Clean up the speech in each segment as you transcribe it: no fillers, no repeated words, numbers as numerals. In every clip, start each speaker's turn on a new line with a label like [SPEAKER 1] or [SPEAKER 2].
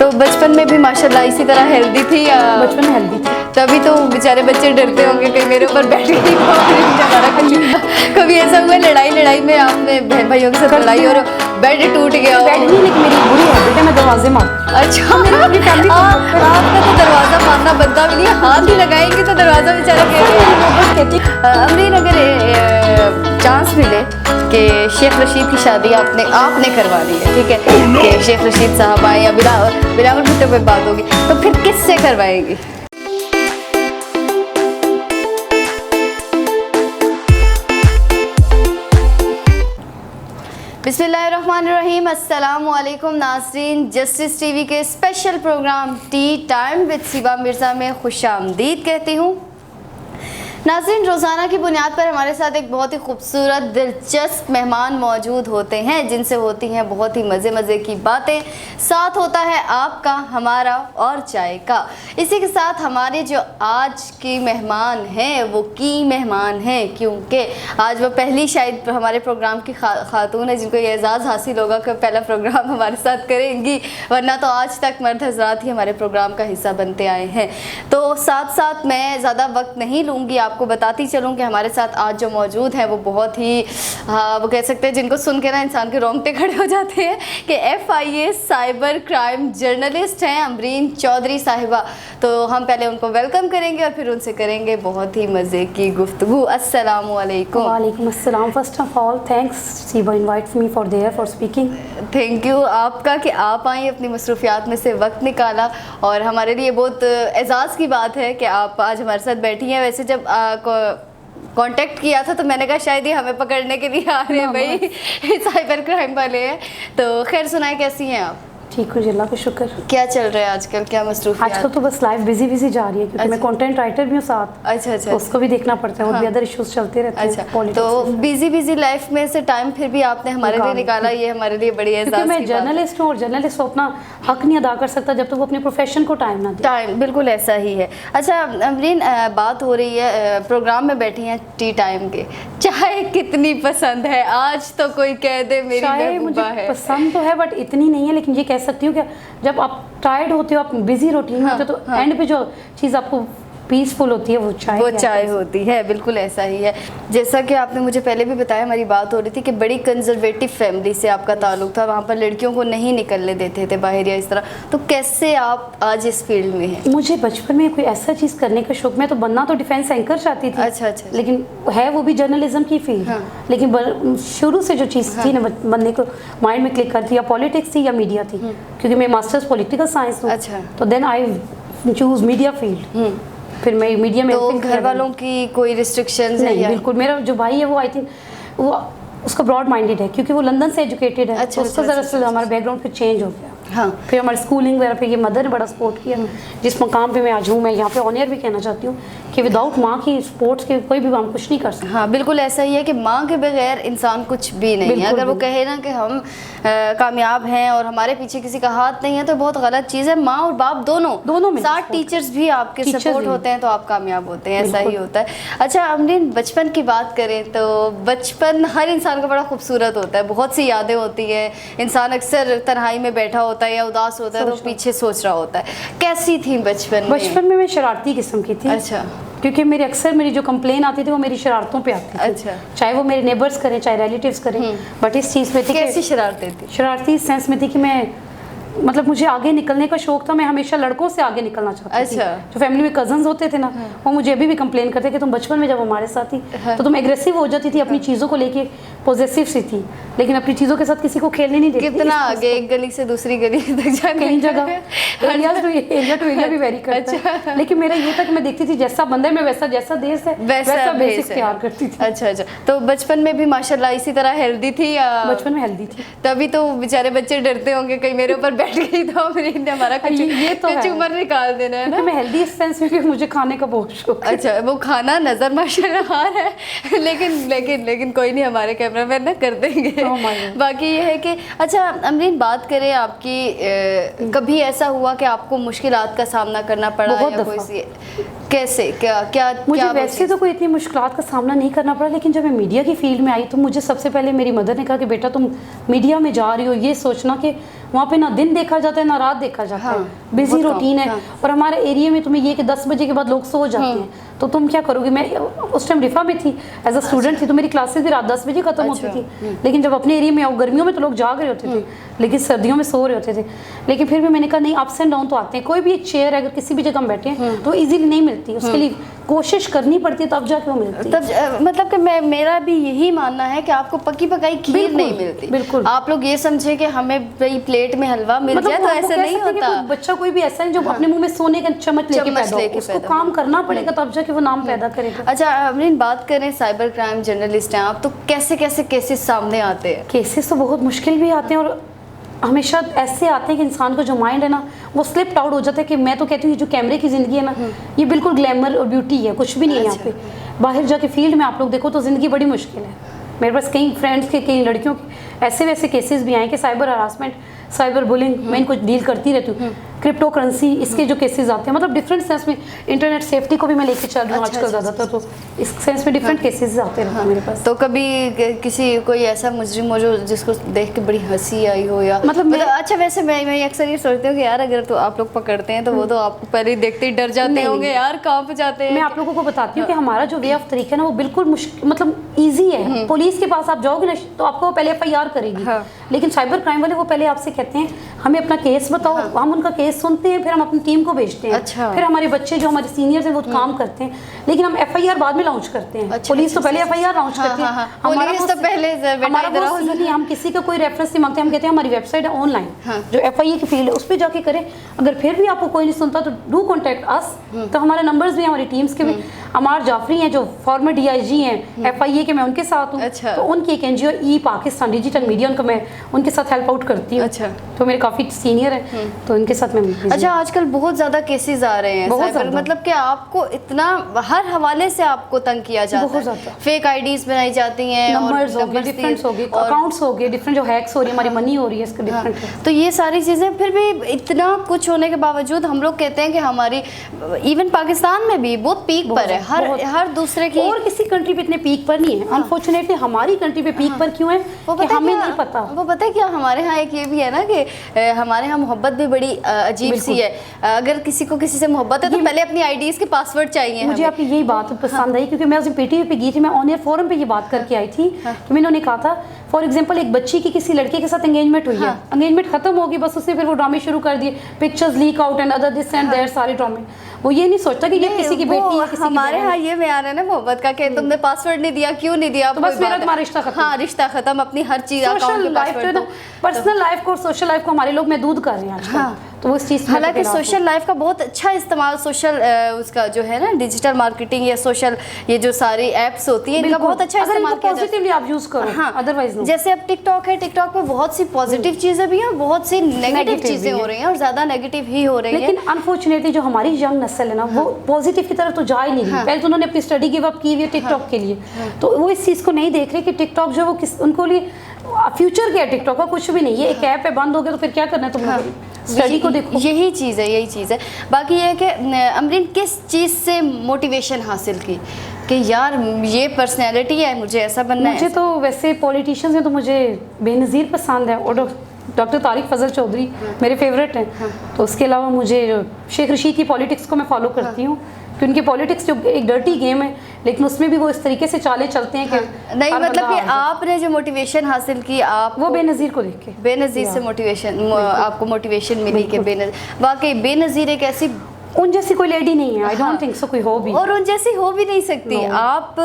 [SPEAKER 1] तो बचपन में भी माशाल्लाह इसी तरह हेल्दी थी या
[SPEAKER 2] बचपन में हेल्दी थी।
[SPEAKER 1] तभी तो बेचारे बच्चे डरते होंगे कहीं मेरे ऊपर बैठ गई हमारा कुछ। कभी ऐसा हुआ लड़ाई में आपने बहन भाइयों के साथ लड़ाई और बेड टूट गया हो?
[SPEAKER 2] बेड नहीं, लेकिन मेरी बुरी हैबिट है, मैं दरवाजे मारती हूँ।
[SPEAKER 1] अच्छा, आपका तो दरवाजा मारना बनता भी नहीं, हाथ ही लगाएंगे तो दरवाजा बेचारा अमरीन, अगर चांस मिले कि शेख रशीद की शादी आपने करवानी है, ठीक है, कि शेख रशीद साहब आए या बिलावल भुट्टो पे बात होगी, तो फिर किससे करवाएंगी? बिस्मिल्लाहिर्रहमानिर्रहीम। अस्सलामुअलैकुम नाज़रीन, जस्टिस टीवी के special program tea time with Siba Mirza में खुशामदीद कहती हूँ। नाज़रीन, रोज़ाना की बुनियाद पर हमारे साथ एक बहुत ही खूबसूरत दिलचस्प मेहमान मौजूद होते हैं, जिनसे होती हैं बहुत ही मज़े की बातें, साथ होता है आपका, हमारा और चाय का। इसी के साथ हमारे जो आज की मेहमान हैं वो की मेहमान हैं, क्योंकि आज वो पहली शायद हमारे प्रोग्राम की खातून है जिनको ये एजाज़ हासिल होगा कि पहला प्रोग्राम हमारे साथ करेंगी, वरना तो आज तक मर्द हज़रात ही हमारे प्रोग्राम का हिस्सा बनते आए हैं। तो साथ साथ मैं ज़्यादा वक्त नहीं लूँगी, आपको बताती चलूँ कि हमारे साथ आज जो मौजूद हैं वो बहुत ही वो कह सकते हैं जिनको सुन के ना इंसान के रोंगटे खड़े हो जाते हैं कि FIA साइबर क्राइम जर्नलिस्ट हैं अमरीन चौधरी साहिबा। तो हम पहले उनको वेलकम करेंगे और फिर उनसे करेंगे बहुत ही मज़े की गुफ्तगू। अस्सलामु अलैकुम।
[SPEAKER 2] वालेकुम अस्सलाम। First of all thanks Siba invite me for there for speaking.
[SPEAKER 1] Thank you आपका कि आप आई, अपनी मसरूफियात में से वक्त निकाला, और हमारे लिए बहुत एजाज़ की बात है कि आप आज हमारे साथ बैठी हैं। वैसे जब कांटेक्ट किया था तो मैंने कहा शायद ही हमें पकड़ने के लिए आ रहे हैं भाई, साइबर क्राइम वाले हैं। तो खैर सुनाए, कैसी हैं आप?
[SPEAKER 2] ठीक हूँ, अल्लाह का शुक्र।
[SPEAKER 1] क्या चल रहा है आजकल, क्या मसरूफियात?
[SPEAKER 2] आजकल तो बस लाइफ बिजी जा रही है, क्योंकि मैं कंटेंट राइटर भी हूँ साथ।
[SPEAKER 1] अच्छा,
[SPEAKER 2] उसको भी देखना पड़ता है, और भी अदर इश्यूज चलते रहते हैं।
[SPEAKER 1] अच्छा, तो बिजी लाइफ में से टाइम फिर भी आपने हमारे लिए निकाला, ये हमारे लिए बड़ी एजाज़ की बात है।
[SPEAKER 2] मैं जर्नलिस्ट हूँ और जर्नलिस्ट अपना हक नहीं अदा कर सकता जब तक वो अपने प्रोफेशन को टाइम ना दे।
[SPEAKER 1] टाइम बिल्कुल ऐसा ही है। अच्छा अमरीन, बात हो रही है प्रोग्राम में बैठी हैं टी टाइम के, चाय कितनी पसंद है? आज तो कोई कह दे मेरी महबूबा है।
[SPEAKER 2] पसंद तो है बट इतनी नहीं है, लेकिन ये कह सकती हूँ कि जब आप टायर्ड होते हो, आप बिजी रूटीन में होते हो, तो एंड पे जो चीज़ आपको पीसफुल होती है वो चाय
[SPEAKER 1] होती है। बिल्कुल ऐसा ही है। जैसा कि आपने मुझे पहले भी बताया, हमारी बात हो रही थी कि बड़ी कंजर्वेटिव फैमिली से आपका ताल्लुक था, वहाँ पर लड़कियों को नहीं निकलने देते थे बाहर या इस तरह, तो कैसे आप आज इस फील्ड में हैं?
[SPEAKER 2] मुझे बचपन में कोई ऐसा चीज़ करने का शौक, मैं तो बनना तो डिफेंस एंकर चाहती थी।
[SPEAKER 1] अच्छा,
[SPEAKER 2] लेकिन है वो भी जर्नलिज्म की फील्ड। लेकिन शुरू से जो चीज़ थी ना बनने को माइंड में क्लिक करती, या पॉलिटिक्स थी या मीडिया थी, क्योंकि मैं मास्टर्स पॉलिटिकल साइंस हूँ।
[SPEAKER 1] अच्छा,
[SPEAKER 2] तो then I choose media field. फिर मैं मीडिया में।
[SPEAKER 1] तो घर वालों की कोई रिस्ट्रिक्शंस
[SPEAKER 2] नहीं? बिल्कुल। मेरा जो भाई है वो आई थिंक वो उसका ब्रॉड माइंडेड है, क्योंकि वो लंदन से एजुकेटेड है।
[SPEAKER 1] अच्छा,
[SPEAKER 2] उसका ज़रा हमारा बैकग्राउंड फिर चेंज हो गया।
[SPEAKER 1] हाँ।
[SPEAKER 2] फिर हमारी स्कूलिंग वगैरह पे ये मदर ने बड़ा सपोर्ट किया। जिस मकाम पे मैं आज हूँ, मैं यहाँ पे ऑनर भी कहना चाहती हूँ कि विदाउट माँ की सपोर्ट के कोई भी हम कुछ नहीं कर सकते।
[SPEAKER 1] हाँ बिल्कुल ऐसा ही है कि माँ के बगैर इंसान कुछ भी नहीं है। अगर वो कहे ना कि हम कामयाब हैं और हमारे पीछे किसी का हाथ नहीं है तो बहुत गलत चीज़ है। माँ और बाप दोनों में साथ टीचर्स भी आपके सपोर्ट होते हैं तो आप कामयाब होते हैं, ऐसा ही होता है। अच्छा अमरीन, बचपन की बात करें तो बचपन हर इंसान का बड़ा खूबसूरत होता है, बहुत सी यादें होती है। इंसान अक्सर तन्हाई में बैठा होता है या उदास होता है तो पीछे सोच रहा होता है। कैसी थी बचपन में?
[SPEAKER 2] मैं शरारती किस्म की थी।
[SPEAKER 1] अच्छा।
[SPEAKER 2] क्योंकि मेरी जो कंप्लेन आती थी वो मेरी शरारतों पे आती थी।
[SPEAKER 1] अच्छा।
[SPEAKER 2] चाहे वो मेरे नेबर्स करें चाहे रिलेटिव्स करें, बट इस चीज़ में थी।
[SPEAKER 1] कैसी शरारतें थी?
[SPEAKER 2] शरारती इस सेंस में थी कि मैं मतलब मुझे आगे निकलने का शौक था। मैं हमेशा लड़कों से आगे निकलना चाहती थी। जो फैमिली में कजन्स होते थे ना, वो मुझे अभी भी कंप्लेन करते कि तुम बचपन में जब हमारे साथ थी तो तुम एग्रेसिव हो जाती थी, अपनी चीज़ों को लेके पॉजेसिव सी थी, लेकिन अपनी चीज़ों के साथ किसी को खेलने नहीं देती।
[SPEAKER 1] कितना आगे, एक गली से दूसरी गली तक जाने,
[SPEAKER 2] कई जगह एरिया टू एरिया भी वेरी करता है। लेकिन मेरा ये था कि मैं देखती थी जैसा बंदा है मैं वैसा, जैसा देश है वैसा बेसिक प्यार करती थी।
[SPEAKER 1] अच्छा। तो बचपन में भी माशाल्लाह इसी तरह हेल्दी थी या?
[SPEAKER 2] बचपन में हेल्दी थी।
[SPEAKER 1] तभी तो बेचारे बच्चे डरते होंगे कहीं मेरे ऊपर बैठ गई तो हमारा कुछ उम्र निकाल देना है ना।
[SPEAKER 2] मैं हेल्दी इस सेंस में मुझे खाने का बहुत शौक है।
[SPEAKER 1] अच्छा, वो खाना नजर माशाल्लाह है, लेकिन कोई नहीं, हमारे कैमरामैन ना कर देंगे। बाकी ये है कि अच्छा अमरीन, बात करें आपकी, कभी ऐसा हुआ कि आपको मुश्किलात का सामना करना पड़ा या कोई कैसे क्या
[SPEAKER 2] मुझे वैसे तो कोई इतनी मुश्किलात का सामना नहीं करना पड़ा, लेकिन जब मैं मीडिया की फील्ड में आई तो मुझे सबसे पहले मेरी मदर ने कहा कि बेटा तुम मीडिया में जा रही हो, ये सोचना कि वहाँ पे ना दिन देखा जाता है ना रात देखा जाता है, बिजी रूटीन है। और हमारे एरिया में तुम्हें ये कि 10 बजे के बाद लोग सो जाते हैं, तो तुम क्या करोगे। मैं उस टाइम रिफा में थी, एज अ स्टूडेंट थी, तो मेरी क्लासेस भी रात 10 बजे खत्म होती थी। लेकिन जब अपने एरिया में आओ, गर्मियों में तो लोग जाग रहे होते थे, लेकिन सर्दियों में सो रहे होते थे। लेकिन फिर भी मैंने कहा नहीं, अप्स एंड डाउन तो आते हैं। कोई भी एक चेयर अगर किसी भी जगह हम बैठे हैं तो इजीली नहीं मिलती, उसके लिए कोशिश करनी पड़ती है, तब जाके वो मिलती है।
[SPEAKER 1] तब मतलब कि मेरा भी यही मानना है कि आपको पकी पकाई खीर नहीं मिलती।
[SPEAKER 2] बिल्कुल,
[SPEAKER 1] आप लोग ये समझे कि हमें भाई प्लेट में हलवा मिल जाए, तो ऐसे नहीं होता।
[SPEAKER 2] बच्चा कोई भी ऐसा नहीं जो अपने मुंह में सोने का चम्मच लेके पैदा हो, उसको काम करना पड़ेगा तब जाके वो नाम पैदा करेगा।
[SPEAKER 1] अच्छा अमरीन, बात करें साइबर क्राइम जर्नलिस्ट हैं आप, तो कैसे कैसे केसेस सामने आते हैं?
[SPEAKER 2] केसेस तो बहुत मुश्किल भी आते हैं और हमेशा ऐसे आते हैं कि इंसान का जो माइंड है ना वो स्लिप्ड आउट हो जाता है। कि मैं तो कहती हूँ जो कैमरे की ज़िंदगी है ना, ये बिल्कुल ग्लैमर और ब्यूटी है, कुछ भी नहीं है यहाँ पे। बाहर जाके फील्ड में आप लोग देखो तो ज़िंदगी बड़ी मुश्किल है। मेरे पास कई फ्रेंड्स के, कई लड़कियों के ऐसे वैसे केसेस भी आए कि साइबर हरासमेंट, साइबर बुलिंग, मैं इनको डील करती रहती हूँ। क्रिप्टो करेंसी, इसके जो केसेस आते हैं, मतलब डिफरेंट सेंस में इंटरनेट सेफ्टी को भी मैं लेके चल रही हूँ आजकल ज़्यादातर, तो इस सेंस में डिफरेंट केसेस आते रहते हैं मेरे पास।
[SPEAKER 1] तो कभी किसी कोई ऐसा मुजरिम हो जो जिसको देख के बड़ी हंसी आई हो, या
[SPEAKER 2] मतलब
[SPEAKER 1] अच्छा वैसे मैं अक्सर ये सोचती हूँ कि यार अगर तो आप लोग पकड़ते हैं तो वो तो आपको पहले ही देखते ही डर जाते होंगे, यार कांप जाते हैं।
[SPEAKER 2] मैं आप लोगों को बताती हूँ कि हमारा जो वे ऑफ तरीका है ना वो बिल्कुल मतलब ईजी है। पुलिस के पास आप जाओगे ना तो आपको पहले FIR करेगी, लेकिन साइबर क्राइम वाले वो पहले आपसे कहते हैं हमें अपना केस बताओ, हम उनका केस सुनते हैं, फिर हम अपनी टीम को भेजते हैं। फिर हमारे बच्चे जो हमारे सीनियर्स हैं वो काम करते हैं, लेकिन हम FIR बाद में लॉन्च करते हैं। पुलिस तो पहले FIR लॉन्च करती है, हमारा तो पहले हम किसी का कोई रेफरेंस नहीं मांगते, हम कहते हैं हमारी वेबसाइट है ऑनलाइन जो FIA की फील्ड है उस पर जाके करें। अगर फिर भी आपको कोई नहीं सुनता तो डू कॉन्टेक्ट अस। तो हमारे नंबर्स भी हैं हमारी टीम्स के भी। अमार जाफरी हैं जो फॉर्मर DIG हैं FIA के, मैं उनके साथ हूँ। तो उनकी एक NGO ई पाकिस्तान डिजिटल मीडिया, उनका मैं उनके साथ हेल्प आउट करती हूँ। तो मेरे काफ़ी सीनियर हैं तो उनके साथ मैं।
[SPEAKER 1] अच्छा आजकल बहुत ज़्यादा केसेस आ रहे हैं साइबर, मतलब कि आपको इतना हर हवाले से आपको तंग किया जाता है, फेक IDs बनाई जाती हैं,
[SPEAKER 2] नंबर्स हो गए, डिफरेंट हो गए, अकाउंट्स हो गए, डिफरेंट जो हैक्स हो रही है, हमारी मनी हो रही है, इसका डिफरेंट।
[SPEAKER 1] तो ये सारी चीज़ें फिर भी इतना कुछ होने के बावजूद हम लोग कहते हैं कि हमारी इवन पाकिस्तान में भी बहुत पीक पर है, हर दूसरे की।
[SPEAKER 2] और किसी कंट्री पे इतने पीक पर नहीं है अनफॉर्चुनेटली, हमारी कंट्री पे पीक पर क्यों है वो हमें नहीं पता।
[SPEAKER 1] वो पता है क्या, हमारे यहाँ एक ये भी है ना कि हमारे यहाँ मोहब्बत भी बड़ी अजीब सी है। अगर किसी को किसी से मोहब्बत है तो पहले अपनी IDs के पासवर्ड चाहिए।
[SPEAKER 2] मुझे आपकी यही बात पसंद आई क्योंकि मैं उस दिन PTV पे गई थी, मैं ऑन एयर फोरम पे ये बात करके आई थी कि मैंने उन्हें कहा था फॉर एग्जांपल एक बच्ची की किसी लड़के के साथ एंगेजमेंट हुई है, एंगेजमेंट खत्म होगी, बस उसने फिर वो ड्रामे शुरू कर दिए, pictures leak out and other this and that, सारे ड्रामे। वो ये नहीं सोचता कि ये किसी की बेटी है, किसी
[SPEAKER 1] हमारे यहाँ ये बयान है ना मोहब्बत का कि तुमने पासवर्ड नहीं दिया, क्यों नहीं दिया,
[SPEAKER 2] तो बस मेरा तुम्हारा रिश्ता खत्म।
[SPEAKER 1] हाँ रिश्ता खत्म, अपनी हर चीज
[SPEAKER 2] पर्सनल लाइफ को सोशल लाइफ को हमारे लोग महदूद कर रहे हैं आजकल। तो वो इस चीज़,
[SPEAKER 1] हालांकि सोशल लाइफ का बहुत अच्छा इस्तेमाल सोशल उसका जो है ना डिजिटल मार्केटिंग या सोशल ये जो सारी एप्स होती है इनका बहुत अच्छा इस्तेमाल किया जाता है,
[SPEAKER 2] पॉजिटिवली आप यूज करो। हाँ, अदरवाइज
[SPEAKER 1] जैसे अब टिकटॉक है, टिकटॉक पे बहुत सी पॉजिटिव चीजें भी हैं, बहुत सी नेगेटिव चीजें हो रही हैं और ज्यादा नेगेटिव ही हो रही है।
[SPEAKER 2] लेकिन अनफॉर्चुनेटली जो हमारी यंग नस्ल है ना वो पॉजिटिव की तरफ तो जा ही नहीं रही। पहले तो उन्होंने अपनी स्टडी गिव अप की हुई है टिकटॉक के लिए, तो वो इस चीज़ को नहीं देख रहे कि टिकटॉक जो वो उनको लिए फ्यूचर क्या है टिकटॉक का, कुछ भी नहीं। ये एक ऐप है, बंद हो गया तो फिर क्या करना है तुम लोगों ने, स्टडी को देखो।
[SPEAKER 1] यही चीज़ है। बाकी ये है कि अमरीन किस चीज़ से मोटिवेशन हासिल की कि यार ये पर्सनैलिटी है, मुझे ऐसा बनना है?
[SPEAKER 2] मुझे तो वैसे पॉलिटिशियंस हैं तो मुझे बेनज़ीर पसंद है और डॉक्टर तारिक फजल चौधरी मेरे फेवरेट हैं। तो उसके अलावा मुझे शेख रशीद की पॉलिटिक्स को मैं फॉलो करती हूँ कि उनकी पॉलिटिक्स जो एक डर्टी गेम है लेकिन उसमें भी वो इस तरीके से चाले चलते हैं कि
[SPEAKER 1] नहीं मतलब कि आपने जो मोटिवेशन हासिल की आप
[SPEAKER 2] वो बेनज़ीर को देख के,
[SPEAKER 1] बेनज़ीर से मोटिवेशन आपको मोटिवेशन मिली कि बेनज़ीर वाकई बेनज़ीर एक ऐसी
[SPEAKER 2] उन जैसी कोई लेडी नहीं है, आई डोंट थिंक सो कोई हो भी,
[SPEAKER 1] और उन जैसी हो भी नहीं सकती आप।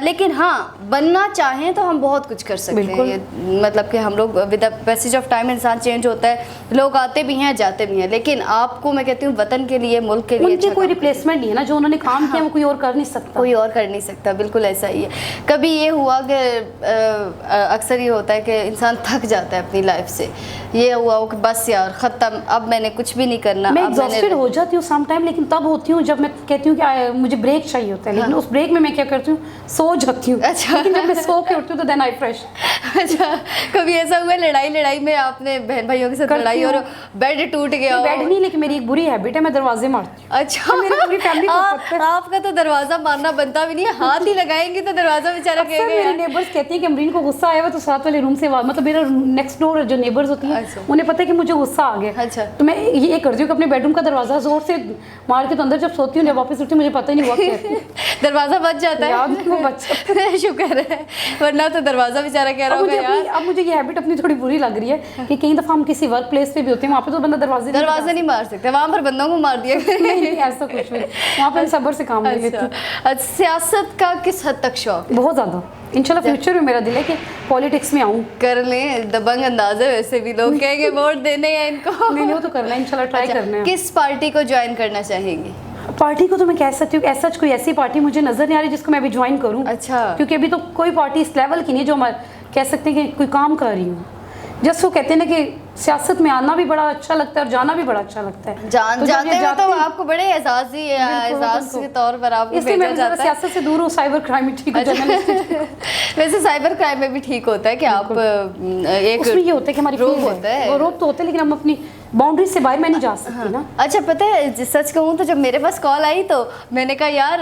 [SPEAKER 1] लेकिन हाँ बनना चाहें तो हम बहुत कुछ कर सकते हैं। ये मतलब कि हम लोग with the passage of time इंसान चेंज होता है, लोग आते भी हैं जाते भी हैं, लेकिन आपको मैं कहती हूँ वतन के लिए, मुल्क के लिए
[SPEAKER 2] उनकी कोई रिप्लेसमेंट नहीं है ना, जो उन्होंने काम किया वो कोई और कर नहीं सकता,
[SPEAKER 1] कोई और कर नहीं सकता। बिल्कुल ऐसा ही है। कभी ये हुआ कि अक्सर ये होता है कि इंसान थक जाता है अपनी लाइफ से, ये हुआ हो कि बस यार ख़त्म, अब मैंने कुछ भी नहीं करना,
[SPEAKER 2] मैं एग्जॉस्टेड हो जाती हूँ सम टाइम, लेकिन तब होती हूँ जब मैं कहती हूँ कि मुझे ब्रेक चाहिए होता है, लेकिन उस ब्रेक में मैं क्या करती हूँ, सो जाती हूँ।
[SPEAKER 1] अच्छा।
[SPEAKER 2] लेकिन जब मैं सो के उठती हूँ तो देन आई फ्रेश।
[SPEAKER 1] अच्छा, कभी ऐसा हुआ लड़ाई में आपने बहन भाइयों के साथ लड़ाई और बेड टूट गया हो?
[SPEAKER 2] बेड नहीं, लेकिन मेरी एक बुरी हैबिट है, मैं दरवाजे मारती हूँ।
[SPEAKER 1] अच्छा,
[SPEAKER 2] मेरी पूरी फैमिली को पता है।
[SPEAKER 1] आपका तो दरवाजा मारना बनता भी नहीं है, हाथ ही लगाएंगे तो दरवाजा बेचारा
[SPEAKER 2] अक्सर मेरे नेबर्स कहती हैं कि अमरीन को गुस्सा आया हुआ तो साथ वाले रूम से आवाज, मतलब मेरा नेक्स्ट डोर जो नेबर्स होती है उन्हें पता है कि मुझे गुस्सा आ गया।
[SPEAKER 1] अच्छा।
[SPEAKER 2] तो मैं ये करती हूँ कि अपने बेडरूम का दरवाजा जोर से मार के तो अंदर जब सोती हूँ, जब वापस उठती हूँ मुझे पता ही नहीं हुआ क्या
[SPEAKER 1] दरवाजा बच जाता है।
[SPEAKER 2] याद नहीं, वो बच जाता है।
[SPEAKER 1] शुक्र है, वरना तो दरवाजा बेचारा कह रहा होगा यार।
[SPEAKER 2] अब मुझे ये हैबिट अपनी थोड़ी बुरी लग रही है कि कई दफा हम किसी वर्क प्लेस पे भी होते हैं, वहाँ पे तो बंदा दरवाजा
[SPEAKER 1] नहीं मार सकते, वहाँ पर बंदों को मार दिया।
[SPEAKER 2] नहीं, ऐसा कुछ नहीं, वहाँ पे सब्र से काम ले लेती हूँ।
[SPEAKER 1] अच्छा, सियासत का किस हद तक शौक?
[SPEAKER 2] बहुत ज़्यादा। इंशाल्लाह फ्यूचर में मेरा दिल है कि पॉलिटिक्स में आऊँ।
[SPEAKER 1] कर लें, दबंग अंदाज है वैसे भी, लोग कहेंगे वोट देने हैं इनको।
[SPEAKER 2] नहीं, वो तो करना है, इंशाल्लाह ट्राई करना है।
[SPEAKER 1] किस पार्टी को ज्वाइन करना चाहेंगी?
[SPEAKER 2] पार्टी को तो मैं कह सकती हूँ ऐसा कोई ऐसी पार्टी मुझे नजर नहीं आ रही जिसको मैं अभी ज्वाइन करूँ।
[SPEAKER 1] अच्छा।
[SPEAKER 2] क्योंकि अभी तो कोई पार्टी इस लेवल की नहीं जो मैं कह सकते हैं कि कोई काम कर रही हूँ। जस्ट वो कहते हैं ना कि सियासत में आना भी बड़ा अच्छा लगता है और जाना भी बड़ा अच्छा लगता है।
[SPEAKER 1] जाते हो तो आपको बड़े एजाज के तौर पर आपको भेजा जाता है।
[SPEAKER 2] सियासत से दूर हो, साइबर क्राइम में ठीक हो, जर्नलिस्ट।
[SPEAKER 1] वैसे साइबर क्राइम में भी ठीक होता है कि आप एक
[SPEAKER 2] उसमें ये होता है कि हमारी
[SPEAKER 1] रोब होता है,
[SPEAKER 2] वो रोब तो होता है, लेकिन हम अपनी बाउंड्री से बाहर मैं नहीं जा सकती ना।
[SPEAKER 1] अच्छा, पता है सच कहूँ तो जब मेरे पास कॉल आई तो मैंने कहा यार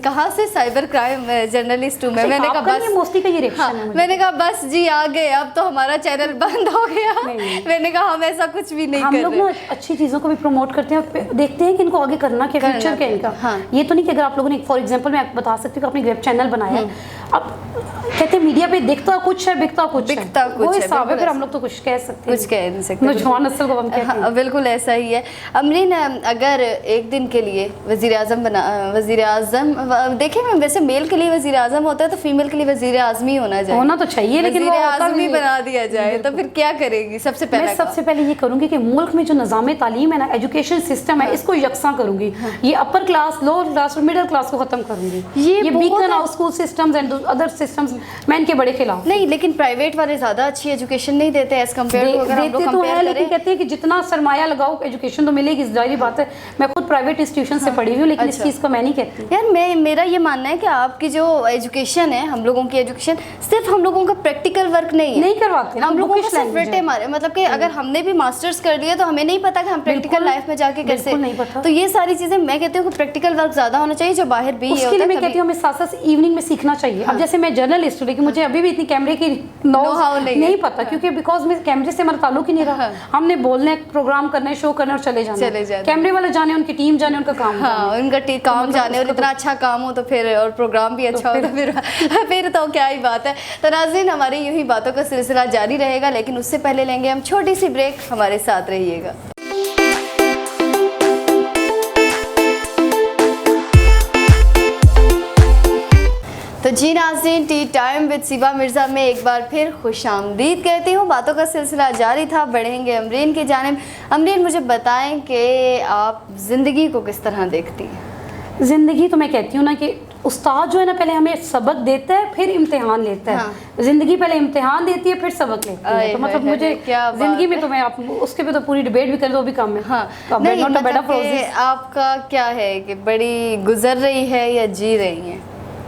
[SPEAKER 1] कहाँ से साइबर क्राइम जर्नलिस्ट हूँ मैं। मैंने कहा बस
[SPEAKER 2] मोस्टली का ये रिएक्शन है।
[SPEAKER 1] मैंने कहा बस जी आ गए, अब तो हमारा चैनल बंद हो गया। मैंने कहा हम ऐसा कुछ भी नहीं कर रहे।
[SPEAKER 2] हम लोग ना अच्छी चीज़ों को भी प्रमोट करते हैं, देखते हैं कि इनको आगे करना क्या, फ्यूचर क्या इनका। ये तो नहीं कि अगर आप लोगों ने फॉर एग्जांपल मैं बता सकती हूँ कि आपने ग्रेप चैनल बनाया है, अब कहते हैं मीडिया पे दिखता कुछ है, बिकता कुछ है, वो हिसाब है, फिर हम लोग तो कुछ कह सकते हैं,
[SPEAKER 1] कुछ कह नहीं सकते।
[SPEAKER 2] नौजवान नस्ल को हम कहते हैं।
[SPEAKER 1] बिल्कुल ऐसा ही है। अमरीन, अगर एक दिन के लिए वज़ीर आज़म देखें, मैं वैसे मेल के लिए वज़ीर आज़म होता है तो फीमेल के लिए वज़ीर आज़म ही होना चाहिए,
[SPEAKER 2] होना तो चाहिए, लेकिन
[SPEAKER 1] वज़ीर आज़म ही बना दिया जाए तो फिर क्या करेगी? सबसे पहले
[SPEAKER 2] ये करूंगी कि मुल्क में जो निज़ाम तालीम है ना, एजुकेशन सिस्टम है, इसको यकसा करूंगी। ये अपर क्लास, लोअर क्लास और मिडिल क्लास को खत्म करूंगी। ये beacon house school systems and other systems मैं इनके बड़े खिलाफ
[SPEAKER 1] नहीं। लेकिन प्राइवेट वाले ज़्यादा अच्छी एजुकेशन नहीं देते एज कम्पेयर टू, अगर हम लोग कंपेयर करें।
[SPEAKER 2] लेकिन कहते हैं कि जितना सरमाया लगाओ एजुकेशन तो मिलेगी, जाहिर बात है। मैं खुद प्राइवेट इंस्टीट्यूशन से पढ़ी हुई, लेकिन इस चीज़ को मैं नहीं कहती
[SPEAKER 1] यार। मेरा ये मानना है कि आपकी जो एजुकेशन है, हम लोगों की एजुकेशन सिर्फ हम लोगों का प्रैक्टिकल वर्क नहीं
[SPEAKER 2] करवाते,
[SPEAKER 1] हम लोगों को सिर्फ रटे मारे, मतलब कि अगर हमने भी मास्टर्स कर लिया तो हमें नहीं पता कि हम प्रैक्टिकल लाइफ में जाके कैसे
[SPEAKER 2] नहीं पता।
[SPEAKER 1] तो ये सारी चीज़ें मैं कहती हूँ कि प्रैक्टिकल वर्क ज़्यादा होना चाहिए, जो बाहर भी
[SPEAKER 2] उसके लिए मैं कहती हूँ हमें साथ इवनिंग में सीखना चाहिए। अब जैसे मैं जर्नलिस्ट हूँ, लेकिन मुझे अभी भी इतनी कैमरे की नहीं पता, क्योंकि बिकॉज मैं कैमरे से हमारा ताल्लुक ही नहीं रहा। हमने बोलने, प्रोग्राम करने, शो करने और चले जाना। कैमरे वाले जाने, उनकी टीम जाने, उनका काम
[SPEAKER 1] उनका काम जाने, और इतना अच्छा काम हो तो फिर और प्रोग्राम भी अच्छा हो तो फिर तो क्या ही बात है। तो नाज़रीन, हमारी यूं ही बातों का सिलसिला जारी रहेगा, लेकिन उससे पहले लेंगे हम छोटी सी ब्रेक। हमारे साथ रहिएगा। तो जी नाज़रीन, T time with Siba Mirza में एक बार फिर खुशामदीद कहती हूँ। बातों का सिलसिला जारी था, बढ़ेंगे अमरीन की जानिब। अमरीन, मुझे बताएं कि आप ज़िंदगी को किस तरह देखती हैं?
[SPEAKER 2] ज़िंदगी तो मैं कहती हूँ ना कि उस्ताद जो है ना, पहले हमें सबक देता है, फिर इम्तिहान लेता है। ज़िंदगी पहले इम्तिहान देती है, फिर सबक लेती है। तो मतलब मुझे ज़िंदगी में तो मैं आप उसके पे तो पूरी डिबेट भी कर दो, भी कम है।
[SPEAKER 1] नहीं, मतलब आपका क्या है कि बड़ी गुजर रही है या जी रही हैं?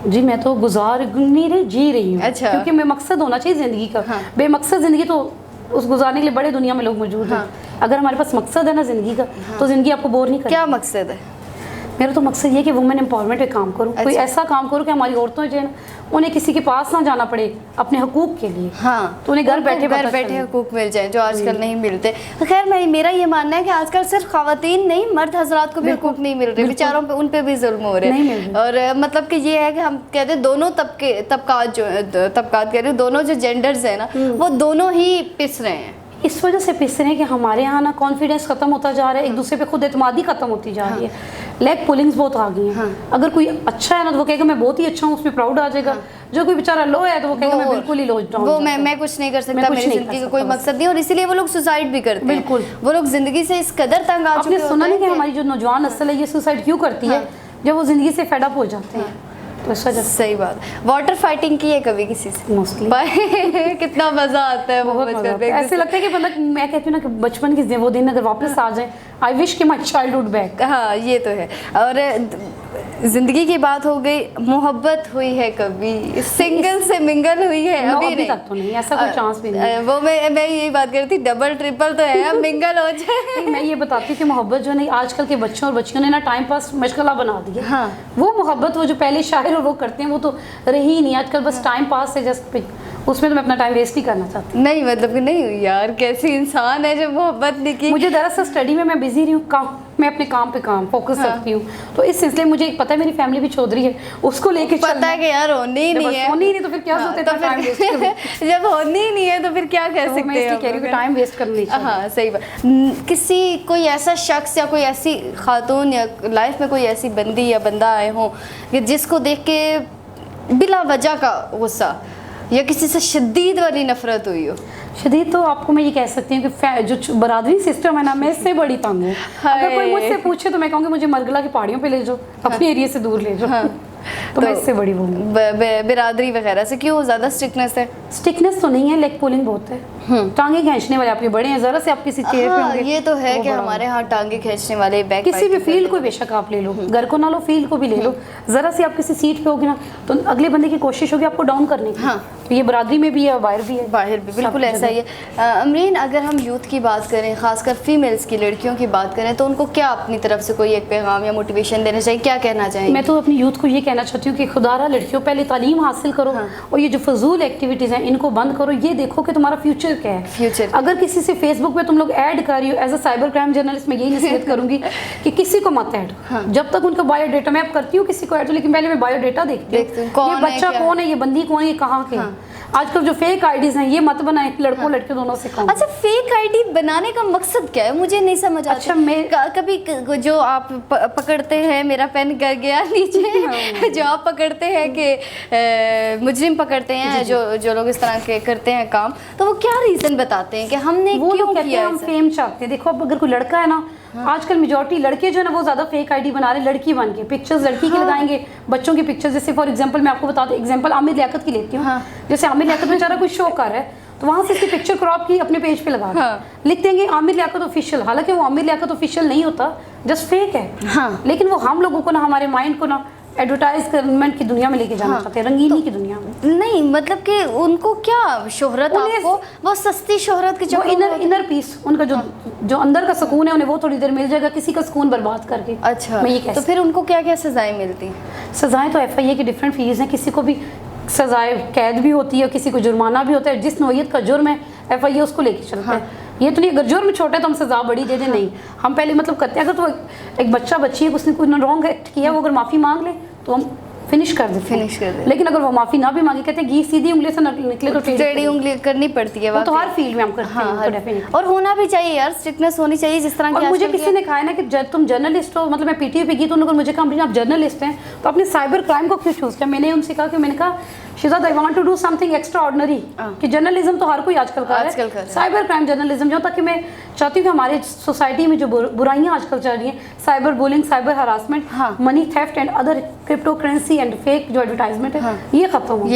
[SPEAKER 2] जी, मैं तो गुजार नहीं रही, जी रही हूँ।
[SPEAKER 1] अच्छा।
[SPEAKER 2] क्योंकि मैं मकसद होना चाहिए ज़िंदगी का। बेमकसद ज़िंदगी तो उस गुजारने के लिए बड़े दुनिया में लोग मौजूद हैं। अगर हमारे पास मकसद है ना ज़िंदगी का, तो ज़िंदगी आपको बोर नहीं करेगी।
[SPEAKER 1] क्या मकसद है?
[SPEAKER 2] मेरा तो मकसद ये है कि वुमेन एम्पावरमेंट पे काम करूँ। कोई ऐसा काम करूँ कि हमारी औरतों जो है ना, उन्हें किसी के पास ना जाना पड़े अपने हकूक़ के लिए।
[SPEAKER 1] हाँ,
[SPEAKER 2] तो उन्हें घर बैठे
[SPEAKER 1] हकूक़ मिल जाए, जो आजकल नहीं मिलते। खैर, मेरा ये मानना है कि आजकल सिर्फ ख़वातीन नहीं, मर्द हजरात को भी हकूक़ नहीं मिल रहे, बेचारों पे, उन पे भी जुल्म हो रहे हैं। और मतलब कि ये है कि हम कहते हैं दोनों तबकात कह रहे हैं, दोनों जो जेंडर्स हैं ना, वो दोनों ही पिस रहे हैं।
[SPEAKER 2] इस वजह से पिस रहे हैं कि हमारे यहाँ ना कॉन्फिडेंस खत्म होता जा रहा है, एक दूसरे पे खुद एतमादी खत्म होती जा रही है। लेग पुलिंग्स बहुत आ गई हैं। अगर कोई अच्छा है ना तो वो कहेगा मैं बहुत ही अच्छा हूँ, उसमें प्राउड आ जाएगा। जो कोई बेचारा लो है तो वो कहेगा मैं बिल्कुल ही लो डाउन, वो
[SPEAKER 1] मैं कुछ नहीं कर सकता, मेरी जिंदगी का कोई मकसद नहीं, और इसीलिए वो लोग सुसाइड भी करते हैं। बिल्कुल, वो लोग जिंदगी से इस कदर तंग आ चुके हैं।
[SPEAKER 2] आपने सुना नहीं कि हमारी जो नौजवान नस्ल है ये सुसाइड क्यों करती है? जब वो जिंदगी से फेड अप हो जाते हैं। तो
[SPEAKER 1] सही बात। वाटर फाइटिंग की है कभी किसी से?
[SPEAKER 2] मोस्टली
[SPEAKER 1] कितना मजा आता है वो बचपन में।
[SPEAKER 2] ऐसे लगता है कि मतलब मैं कहती हूँ ना कि बचपन के वो दिन अगर वापस आ जाए आई विश कि माई चाइल्डहुड बैक।
[SPEAKER 1] हाँ ये तो है। और जिंदगी की बात हो गई, मोहब्बत हुई है कभी, सिंगल से मिंगल हुई है? अभी नहीं,
[SPEAKER 2] तक तो नहीं, ऐसा कोई चांस भी नहीं।
[SPEAKER 1] वो मैं यही बात कर रही थी, डबल ट्रिपल तो है, अब मिंगल हो जाए।
[SPEAKER 2] मैं ये बताती हूँ कि मोहब्बत जो नहीं आजकल के बच्चों और बच्चियों ने ना टाइम पास मशगला बना दिया।
[SPEAKER 1] हाँ।
[SPEAKER 2] वो मोहब्बत वो जो पहले शायर और वो करते हैं वो तो रही ही नहीं, आजकल बस टाइम पास है जस्ट, उसमें तो मैं अपना टाइम वेस्ट ही करना चाहती
[SPEAKER 1] नहीं मतलब कि नहीं हुई यार, कैसी इंसान है जो मोहब्बत नहीं की।
[SPEAKER 2] मुझे दरअसल स्टडी में मैं बिजी रही हूँ, काम मैं अपने काम पे काम फोकस रखती हूँ, तो इस सिलसिले मुझे एक पता है मेरी फैमिली भी चौधरी है, उसको लेके
[SPEAKER 1] पता है कि यार होनी ही नहीं है,
[SPEAKER 2] होनी ही नहीं तो फिर क्या सोचते हैं टाइम वेस्ट करें।
[SPEAKER 1] जब होनी ही नहीं है तो फिर क्या कर सकते हैं?
[SPEAKER 2] मैं इसलिए कह रही हूँ कि टाइम वेस्ट करना नहीं चाहिए।
[SPEAKER 1] हाँ सही बात। किसी कोई ऐसा शख्स या कोई ऐसी खातून या लाइफ में कोई ऐसी बंदी या बंदा आए हों कि जिसको देख के बिला वजह का गुस्सा या किसी से शदीद वाली नफरत हुई हो?
[SPEAKER 2] शदीद तो आपको मैं ये कह सकती हूँ कि जो बरादरी सिस्टम है ना, मैं इससे बड़ी तंग हूँ। अगर कोई मुझसे पूछे तो मैं कहूँगी मुझे मरगला की पहाड़ियों पे ले जाओ, अपने एरिया से दूर ले जाओ। हाँ। तो मैं इससे बड़ी हूँ।
[SPEAKER 1] बिरादरी वगैरह से क्यों ज़्यादा स्ट्रिक्टनेस है?
[SPEAKER 2] स्ट्रिक्टनेस तो नहीं है, लेग पुलिंग बहुत है, टांगे खींचने वाले आपके बड़े हैं, जरा से आप किसी चेयर पे होंगे।
[SPEAKER 1] ये तो है कि हमारे यहाँ टांगे खींचने वाले, बैक
[SPEAKER 2] किसी भी फील्ड को बेशक आप ले लो, घर को ना लो फील्ड को भी ले लो, जरा से आप किसी सीट पे होगी ना तो अगले बंदे की कोशिश होगी आपको डाउन करने की। हाँ। तो ये बरादरी में भी है, बाहर भी है।
[SPEAKER 1] बाहर भी बिल्कुल ऐसा ही है। अमरीन, अगर हम यूथ की बात करें, खासकर फीमेल्स की, लड़कियों की बात करें, तो उनको क्या अपनी तरफ से कोई एक पैगाम या मोटिवेशन देना चाहिए, क्या कहना चाहिए?
[SPEAKER 2] मैं तो अपनी यूथ को ये कहना चाहती हूँ कि खुदारा लड़कियों पहले तालीम हासिल करो। हाँ। और ये जो फजूल एक्टिविटीज़ हैं इनको बंद करो, ये देखो कि तुम्हारा फ्यूचर क्या है।
[SPEAKER 1] फ्यूचर
[SPEAKER 2] अगर किसी से फेसबुक पे तुम लोग ऐड कर रही हो, as a cyber crime journalist मैं यही नसीहत करूंगी कि किसी को मत ऐड। हाँ। जब तक उनका बायोडेटा, मैं अब करती हूँ किसी को ऐड, लेकिन पहले मैं बायोडेटा देखती हूँ, ये बच्चा कौन है, ये बंदी कौन है, ये कहाँ के। आजकल जो फेक आईडीज हैं ये मत बनाए, लड़कों लड़कियों दोनों से कम।
[SPEAKER 1] अच्छा, फेक आईडी बनाने का मकसद क्या है, मुझे नहीं समझ आता। अच्छा, मैं कभी जो आप पकड़ते हैं, मेरा पेन कर गया नीचे, जो आप पकड़ते हैं कि मुजरिम पकड़ते हैं, जो लोग इस तरह के करते हैं काम, तो वो क्या रीजन बताते हैं कि हमने क्यों किया?
[SPEAKER 2] हम फेम चाहते हैं। देखो अब अगर कोई लड़का है ना, आजकल मेजॉरिटी लड़के जो है ना वो ज्यादा फेक आईडी बना रहे हैं, लड़की बन के पिक्चर्स लड़की की लगाएंगे, बच्चों की पिक्चर्स। जैसे फॉर एग्जांपल मैं आपको बता दूं, एग्जांपल आमिर लियाकत की लेती हूँ। जैसे आमिर लियाकत बेचारा कोई शो कर रहा है तो वहां से इसकी पिक्चर क्रॉप की अपने पेज पे लगा लिख देंगे आमिर लियाकत ऑफिशियल, हालांकि वो आमिर लियाकत ऑफिशियल नहीं होता, जस्ट फेक है। लेकिन वो हम लोगों को ना, हमारे माइंड को ना एडवर्टाइजमेंट की दुनिया में लेके जाना चाहते हैं, रंगीनी की दुनिया में।
[SPEAKER 1] नहीं मतलब कि उनको क्या शोहरत, आपको वो सस्ती शोहरत की, जो
[SPEAKER 2] इनर पीस, उनका जो अंदर का सुकून है उन्हें वो थोड़ी देर मिल जाएगा किसी का सुकून बर्बाद करके।
[SPEAKER 1] अच्छा, मैं ये तो फिर उनको क्या क्या सजाएं मिलती?
[SPEAKER 2] सजाएं तो FIA की डिफरेंट फीस हैं, किसी को भी सजाए कैद भी होती है, किसी को जुर्माना भी होता है। जिस नौयत का जुर्म है FIA उसको लेके चलता है। ये तो नहीं अगर जुर्म छोटा है तो हम सजा बड़ी दे दें, नहीं, हम पहले मतलब करते हैं। अगर तो एक बच्चा बच्ची है, उसने कोई रॉन्ग एक्ट किया, वो अगर माफ़ी मांग ले तो हम फिनिश कर दे। लेकिन अगर वो माफ़ी ना भी मांगे, कहते हैं घी सीधी उंगली से निकले तो
[SPEAKER 1] टेढ़ी उंगली करनी पड़ती है।
[SPEAKER 2] वो तो हर फील्ड में हम करते हैं।
[SPEAKER 1] और होना भी चाहिए यार, स्ट्रिक्टनेस होनी चाहिए जिस तरह की।
[SPEAKER 2] मुझे किसी ने कहा है ना कि जब तुम जर्नलिस्ट हो, मतलब मैं PTV पे गई तो उन्होंने मुझे कहा आप जर्नलिस्ट हैं तो आपने साइबर क्राइम को क्यों चूज़ किया? मैंने उनसे कहा कि मैंने कहा Shizad, I want to do something extra ordinary, कि जर्नलिज्म तो हर कोई आजकल कर रहा है, साइबर क्राइम जर्नलिज्म जो, ताकि मैं चाहती हूँ कि हमारे सोसाइटी में जो बुराइयां आजकल चल रही हैं, cyber bullying, cyber harassment, money theft and other crypto currency and fake जो एडवर्टाइजमेंट है, ये खत्म हो।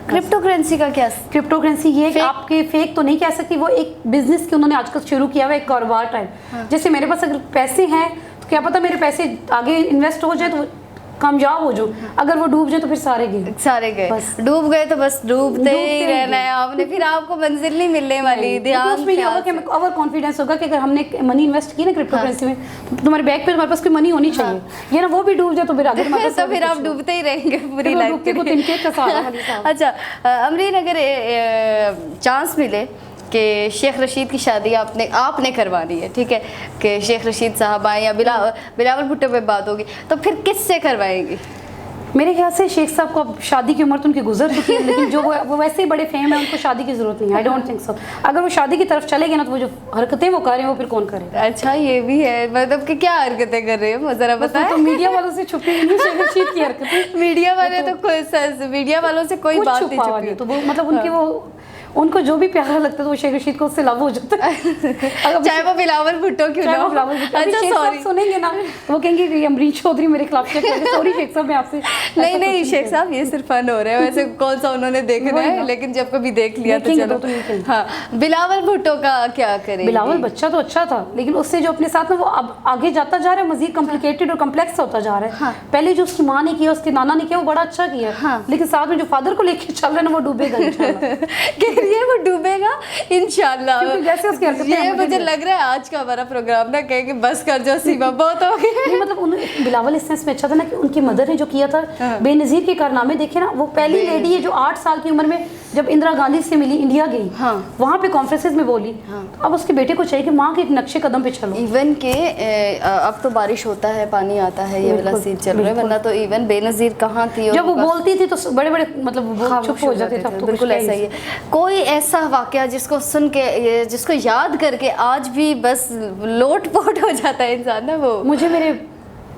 [SPEAKER 1] क्रिप्टो करेंसी का क्या?
[SPEAKER 2] क्रिप्टो करेंसी ये आपके फेक तो नहीं कह सकती, वो एक बिजनेस की उन्होंने आजकल शुरू किया हुआ, एक कारोबार टाइप। जैसे मेरे पास अगर पैसे हैं तो क्या पता मेरे पैसे आगे इन्वेस्ट हो जाए तो कामयाब हो जाओ, अगर वो डूब जाए तो फिर सारे गए,
[SPEAKER 1] डूब गए तो बस डूबते ही रहना है आपने, फिर आपको मंजिल नहीं मिलने वाली। ध्यान
[SPEAKER 2] उसमें ये होगा कि हमें ओवर कॉन्फिडेंस होगा कि अगर हमने मनी इन्वेस्ट की ना क्रिप्टो करेंसी में तो तुम्हारे बैग पे तुम्हारे पास कोई मनी होनी चाहिए। ये ना वो भी डूब जाए तो फिर आगे
[SPEAKER 1] तो फिर आप डूबते ही रहेंगे पूरी लाइफ। अच्छा अमरीन, अगर चांस मिले कि शेख रशीद की शादी आपने करवानी है, ठीक है, कि शेख रशीद साहब आए या बिलावल भुट्टो पे बात होगी, तो फिर किससे करवाएंगी?
[SPEAKER 2] मेरे ख्याल से शेख साहब को अब शादी की उम्र तो उनकी गुजर चुकी है, लेकिन जो वो वैसे ही बड़े फेम है, उनको शादी की जरूरत नहीं है। I don't think so. अगर वो शादी की तरफ चले गए ना तो वो जो हरकतें वो कर रहे हैं वो फिर कौन करे?
[SPEAKER 1] अच्छा ये भी है, मतलब कि क्या हरकतें कर रहे हैं जरा बताएं।
[SPEAKER 2] तो मीडिया वालों से छुपी नहीं शेख रशीद की हरकतें।
[SPEAKER 1] मीडिया वाले तो मीडिया वालों से कोई बात नहीं छुपी,
[SPEAKER 2] तो वो मतलब उनकी वो उनको जो भी प्यारा लगता है तो वो शेख रशीद को उससे लव हो जाता है।
[SPEAKER 1] चाहे वो बिलावल भुट्टो क्यों ना हो।
[SPEAKER 2] अच्छा सॉरी सुनेंगे ना तो वो कहेंगे कि अमरीन चौधरी मेरे खिलाफ शेख करेंगे, सॉरी शेख साहब मैं आपसे
[SPEAKER 1] नहीं शेख साहब ये सिर्फ फन हो रहा है, वैसे कौन सा उन्होंने देखना है, लेकिन जब कभी देख लिया तो चलो। हाँ, बिलावल भुट्टो का क्या करें?
[SPEAKER 2] बिलावल बच्चा तो अच्छा था, लेकिन उससे जो अपने साथ में वो अब आगे जाता जा रहा है, मजीद कॉम्प्लिकेटेड और कम्प्लेक्स होता जा रहा है। पहले जो उसकी माँ ने किया, उसके नाना ने किया, वो बड़ा अच्छा किया, लेकिन साथ में जो फादर को लेके चल रहा है ना, वो डूबेगा
[SPEAKER 1] कह रही है वो डूबेगा इंशाल्लाह।
[SPEAKER 2] जैसे उसकी
[SPEAKER 1] ये मुझे लग रहा है आज का हमारा प्रोग्राम ना कहेंगे बस कर जो सीमा बहुत हो गया।
[SPEAKER 2] मतलब बिलावल इस सेंस में अच्छा था ना कि उनकी मदर ने जो किया था, बेनज़ीर के कारनामे देखे ना, वो पहली लेडी है जो 8 साल की उम्र में जब इंदिरा गांधी से मिली, इंडिया गई, वहाँ पे कॉन्फ्रेंसेस में बोली। अब उसके बेटे को चाहिए कि माँ के नक्शे कदम पे चलो।
[SPEAKER 1] इवन के अब तो बारिश होता है, पानी आता है, ये वाला सीन चल रहा है, वरना तो इवन बेनज़ीर कहाँ थी,
[SPEAKER 2] जब वो बोलती थी तो बड़े बड़े मतलब चुप हो जाते थे।
[SPEAKER 1] बिल्कुल ऐसा ही है। कोई ऐसा वाकया जिसको सुन के, जिसको याद करके आज भी बस लोट-पोट हो जाता है इंसान ना, वो
[SPEAKER 2] मुझे मेरे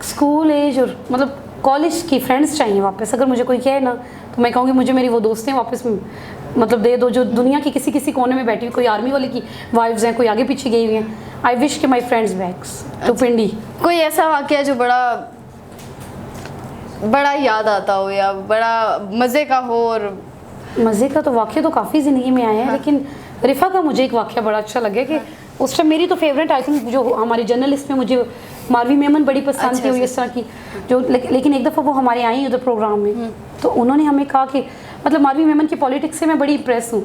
[SPEAKER 2] स्कूल एज और मतलब कॉलेज की फ्रेंड्स चाहिए वापस। अगर मुझे कोई कहे ना तो मैं कहूँगी मुझे मेरी वो दोस्तें वापस मतलब दे दो जो दुनिया के किसी किसी कोने में बैठी हुई, कोई आर्मी वाले की वाइफ्स हैं, कोई आगे पीछे गई हुई हैं। आई विश के माई फ्रेंड्स बैक्स टू पिंडी।
[SPEAKER 1] कोई ऐसा वाकया जो बड़ा याद आता हो या बड़ा मज़े का हो? और
[SPEAKER 2] मज़े का तो वाकया तो काफ़ी ज़िंदगी में आए हैं, लेकिन रिफ़ा का मुझे एक वाकया बड़ा अच्छा लगे कि उस टाइम मेरी तो फेवरेट आई थिंक जो हमारी जर्नलिस्ट में मुझे मारवी मेमन बड़ी पसंद थी, इस तरह की जो लेकिन एक दफ़ा वो हमारे आई उधर प्रोग्राम में, तो उन्होंने हमें कहा कि मतलब मारवी मेमन की पॉलिटिक्स से मैं बड़ी इंप्रेस हूँ।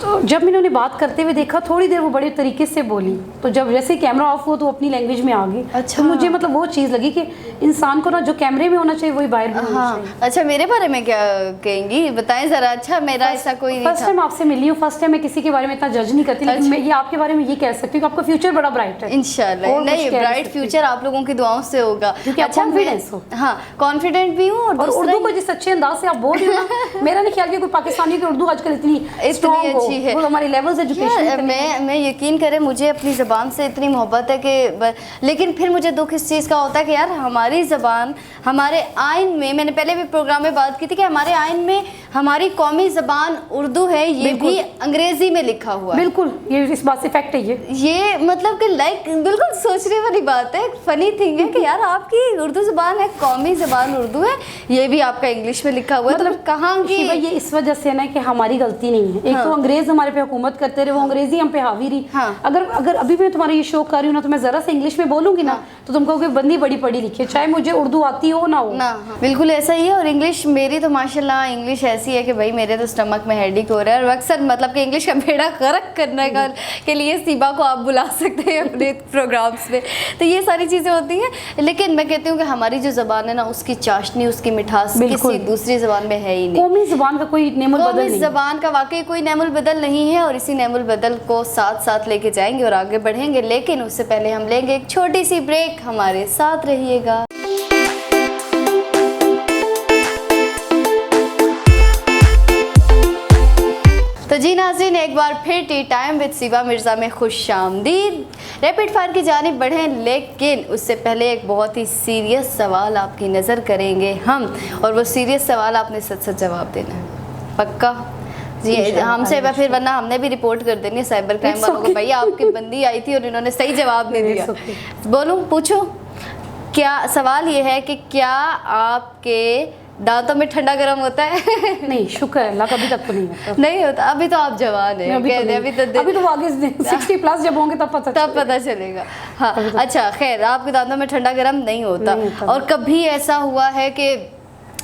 [SPEAKER 2] तो जब मैंने उन्हें बात करते हुए देखा, थोड़ी देर वो बड़े तरीके से बोली, तो जब जैसे ही कैमरा ऑफ हुआ तो अपनी लैंग्वेज में आ गई।
[SPEAKER 1] अच्छा।
[SPEAKER 2] तो मुझे मतलब वो चीज़ लगी कि इंसान को ना जो कैमरे में होना चाहिए वही बाहर भी होना चाहिए।
[SPEAKER 1] अच्छा, मेरे बारे में क्या कहेंगी बताएं ज़रा। अच्छा, मेरा ऐसा कोई नहीं था।
[SPEAKER 2] फर्स्ट टाइम आपसे मिली हूँ, फर्स्ट टाइम मैं किसी के बारे में इतना जज नहीं करती, लेकिन मैं ये आपके बारे में ये कह सकती हूँ कि आपका फ्यूचर बड़ा ब्राइट है
[SPEAKER 1] इंशाल्लाह। नहीं, ब्राइट फ्यूचर आप लोगों की दुआओं से होगा,
[SPEAKER 2] क्योंकि आप कॉन्फिडेंस हो।
[SPEAKER 1] हाँ, कॉन्फिडेंट भी हूँ और
[SPEAKER 2] उर्दू को जिस अच्छे अंदाज से आप बोल रही हो ना, मेरा नहीं ख्याल कि कोई पाकिस्तानी की उर्दू आजकल इतनी
[SPEAKER 1] अच्छी है।
[SPEAKER 2] हमारी
[SPEAKER 1] मैं यकीन करें, मुझे अपनी ज़बान से इतनी मोहब्बत है कि लेकिन फिर मुझे दुख इस चीज़ का होता है कि यार हमारी ज़बान, हमारे आइन में, मैंने पहले भी प्रोग्राम में बात की थी कि हमारे आइन में हमारी कौमी ज़बान उर्दू है, ये भी अंग्रेज़ी में लिखा हुआ है।
[SPEAKER 2] बिल्कुल, ये इस बात से फैक्ट है
[SPEAKER 1] ये मतलब कि बिल्कुल सोचने वाली बात है, फनी थिंग है कि यार आपकी उर्दू ज़बान है, कौमी ज़बान उर्दू है, ये भी आपका इंग्लिश में लिखा हुआ है। मतलब कहाँ की
[SPEAKER 2] ये इस वजह से ना कि हमारी गलती नहीं है। एक तो अंग्रेज़ हमारे पे हुकूमत करते रहे, वो अंग्रेजी हम पे हावी रही। अगर अभी मैं तुम्हारा ये शो कर रही हूँ ना, तो मैं जरा से इंग्लिश में बोलूंगी ना, तो तुम कहोगे बंदी बड़ी पढ़ी लिखी है, चाहे मुझे उर्दू आती हो ना हो
[SPEAKER 1] ना। बिल्कुल ऐसा ही है। और इंग्लिश मेरी तो माशाल्लाह इंग्लिश ऐसी है कि भाई मेरे तो स्टमक में हेडेक हो रहा है, और अक्सर मतलब कि इंग्लिश का बेड़ा गर्क करने के लिए सीबा को आप बुला सकते हैं अपने प्रोग्राम्स में। तो ये सारी चीज़ें होती हैं, लेकिन मैं कहती हूँ कि हमारी जो ज़बान है ना, उसकी चाशनी, उसकी मिठास किसी दूसरी ज़बान में है ही नहीं।
[SPEAKER 2] कौमी ज़बान का कोई नेमुल बदल नहीं,
[SPEAKER 1] ज़बान का वाकई कोई नेमुल बदल नहीं है, और इसी नेमुल बदल को साथ साथ लेके जाएंगे और आगे बढ़ेंगे। लेकिन उससे पहले हम लेंगे एक छोटी सी ब्रेक, हमारे साथ रहिएगा। तो जी नाज़रीन, एक बार फिर टी टाइम विद सीबा मिर्ज़ा में खुशामदीद। रैपिड फायर की जानिब बढ़ें, लेकिन उससे पहले एक बहुत ही सीरियस सवाल आपकी नज़र करेंगे हम, और वो सीरियस सवाल आपने सच सच जवाब देना है, पक्का जी। हमसे फिर वरना हमने भी रिपोर्ट कर देनी है साइबर क्राइम वालों को, भैया आपकी बंदी आई थी और इन्होंने सही जवाब नहीं दिया। बोलूं, पूछो क्या? सवाल ये है कि क्या आपके दांतों में ठंडा गर्म होता है?
[SPEAKER 2] नहीं, शुक्र है अल्लाह का, अभी तक तो नहीं होता।
[SPEAKER 1] नहीं होता? अभी तो आप जवान हैं,
[SPEAKER 2] अभी तो आगे 60 प्लस जब होंगे तब पता
[SPEAKER 1] चलेगा। हाँ, अच्छा खैर, आपके दांतों में ठंडा गर्म नहीं होता। और कभी ऐसा हुआ है कि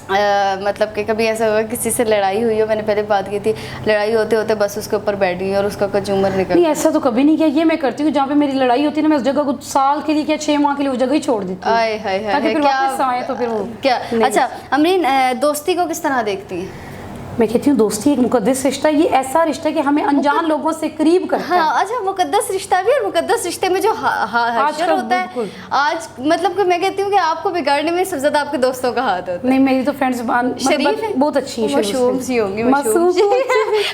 [SPEAKER 1] मतलब कि कभी ऐसा हुआ किसी से लड़ाई हुई हो? मैंने पहले बात की थी, लड़ाई होते होते बस उसके ऊपर बैठ गई और उसका कचूमर निकल।
[SPEAKER 2] नहीं, ऐसा तो कभी नहीं किया। ये मैं करती हूँ जहाँ पे मेरी लड़ाई होती है ना, मैं उस जगह को साल के लिए क्या 6 माह के लिए उस जगह ही छोड़ देती हूँ, ताकि फिर वापस आए तो फिर वो
[SPEAKER 1] क्या। अच्छा अमरीन, दोस्ती को किस तरह देखती है?
[SPEAKER 2] मैं कहती हूँ दोस्ती एक मुकद्दस रिश्ता है। ये ऐसा रिश्ता है कि हमें अनजान लोगों से करीब करता है।
[SPEAKER 1] हाँ, अच्छा, मुकद्दस रिश्ता भी, और मुकद्दस रिश्ते में जो हशर होता है आज, मतलब कि मैं कहती हूँ कि आपको बिगाड़ने में सबसे ज्यादा आपके दोस्तों का हाथ होता है।
[SPEAKER 2] नहीं, मेरी तो फ्रेंड्स शरीफ है, बहुत अच्छी है,
[SPEAKER 1] मासूम सी होंगी।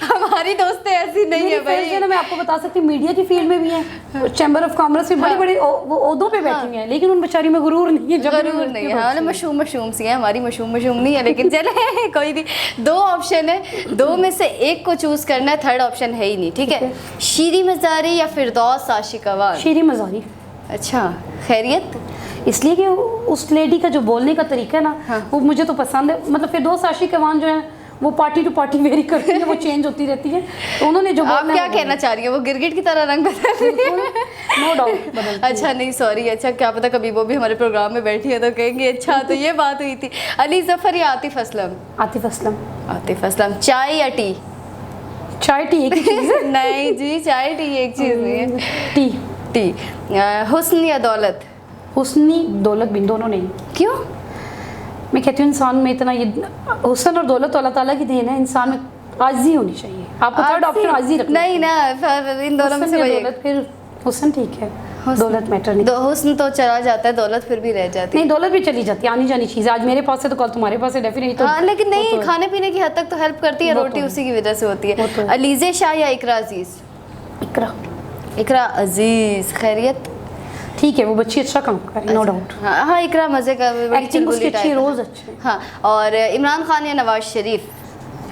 [SPEAKER 1] हमारी दोस्तें ऐसी नहीं है भाई।
[SPEAKER 2] मैं आपको बता सकती हूँ, मीडिया की फील्ड में भी है, चैम्बर ऑफ कॉमर्स में बड़े बड़े ओहदों पे बैठी हुई हैं, लेकिन उन बेचारी में गुरूर नहीं है।
[SPEAKER 1] गुरूर नहीं है, मशूम सी है, हमारी मशूम नहीं है, लेकिन चले कोई नहीं। 2 ऑप्शन ऑप्शन है, दो में से एक को चूज करना है, थर्ड ऑप्शन है ही नहीं, ठीक है। शीरी मज़ारी या फिरदौस आशिकवान?
[SPEAKER 2] शीरी मज़ारी।
[SPEAKER 1] अच्छा, खैरियत?
[SPEAKER 2] इसलिए कि उस लेडी का जो बोलने का तरीका है ना,
[SPEAKER 1] हाँ।
[SPEAKER 2] वो मुझे तो पसंद है। मतलब फिरदौस आशिकवान जो है वो पार्टी टू पार्टी वेरी करती है, वो चेंज होती रहती है। तो उन्होंने जो
[SPEAKER 1] आप क्या कहना चाह रही है, वो गिरगिट की तरह रंग बदल रही है?
[SPEAKER 2] नो डाउट बदलती है।
[SPEAKER 1] अच्छा नहीं सॉरी, अच्छा क्या पता कभी वो भी हमारे प्रोग्राम में बैठी है तो कहेंगे अच्छा तो ये बात हुई थी। अली जफर या आतिफ असलम?
[SPEAKER 2] आतिफ असलम।
[SPEAKER 1] आतिफ असलम। चाय या टी?
[SPEAKER 2] चाय टी एक ही चीज़ है।
[SPEAKER 1] नहीं जी, चाय टी एक चीज़ नहीं है।
[SPEAKER 2] टी।
[SPEAKER 1] टी। हुस्न या दौलत?
[SPEAKER 2] हुस्नी दौलत भी, दोनों नहीं।
[SPEAKER 1] क्यों?
[SPEAKER 2] मैं कहती हूँ इंसान में इतना ये हुस्न और दौलत तो अल्लाह ताला की देन है, इंसान में आजी होनी चाहिए। आपको थर्ड ऑप्शन आजी रखना।
[SPEAKER 1] नहीं ना, इन दोनों में से कोई एक।
[SPEAKER 2] दौलत, फिर हुस्न ठीक है, दौलत मैटर नहीं।
[SPEAKER 1] हुस्न तो चला जाता है, दौलत फिर भी रह जाती है।
[SPEAKER 2] नहीं, दौलत भी चली जाती है, आनी जानी चीज़ है। आज मेरे पास है तो कल तुम्हारे पास है, डेफिनेटली। तो
[SPEAKER 1] हाँ लेकिन नहीं,
[SPEAKER 2] वो तो
[SPEAKER 1] खाने पीने की हद तक तो हेल्प करती है,
[SPEAKER 2] वो
[SPEAKER 1] रोटी
[SPEAKER 2] तो
[SPEAKER 1] उसी की वजह से होती
[SPEAKER 2] वो
[SPEAKER 1] है।
[SPEAKER 2] तो है।
[SPEAKER 1] अलीज़े शाह या इकरा अजीज?
[SPEAKER 2] इकरा।
[SPEAKER 1] इकरा अजीज। खैरियत?
[SPEAKER 2] ठीक है, वो बच्ची अच्छा काम कर रही है, नो डाउट।
[SPEAKER 1] हाँ हाँ, इकरा मजे का, बड़ी
[SPEAKER 2] एक्टिंग
[SPEAKER 1] चुलबुली
[SPEAKER 2] उसकी अच्छी,
[SPEAKER 1] type है।
[SPEAKER 2] रोज अच्छे।
[SPEAKER 1] हाँ, और इमरान खान या नवाज शरीफ?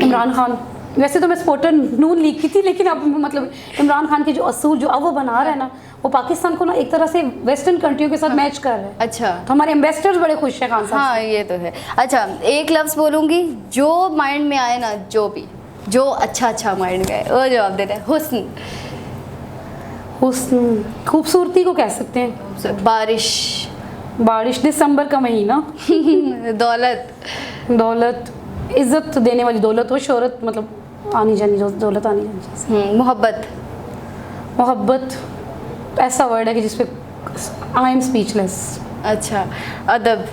[SPEAKER 2] इमरान खान। वैसे तो मैं सपोर्टर नून लीग की थी, लेकिन अब मतलब इमरान खान के जो असूल जो अब वो बना रहा है ना, वो पाकिस्तान को ना एक तरह से वेस्टर्न कंट्रियों के साथ मैच कर रहा है।
[SPEAKER 1] अच्छा,
[SPEAKER 2] तो हमारे एम्बेसडर्स बड़े खुश हैं खान साहब
[SPEAKER 1] हाँ ये तो है। अच्छा, एक लफ्ज़ बोलूँगी, जो माइंड में आए ना, जो अच्छा माइंड में आए वो जवाब देना है। हुस्न?
[SPEAKER 2] हुस्न खूबसूरती को कह सकते हैं।
[SPEAKER 1] बारिश?
[SPEAKER 2] बारिश, दिसंबर का महीना।
[SPEAKER 1] दौलत?
[SPEAKER 2] दौलत, इज्जत देने वाली दौलत हो, शोहरत मतलब आनी जानी दौलत आनी जानी चीज़।
[SPEAKER 1] मोहब्बत?
[SPEAKER 2] मोहब्बत ऐसा वर्ड है कि जिसपे आई एम स्पीचलेस।
[SPEAKER 1] अच्छा, अदब?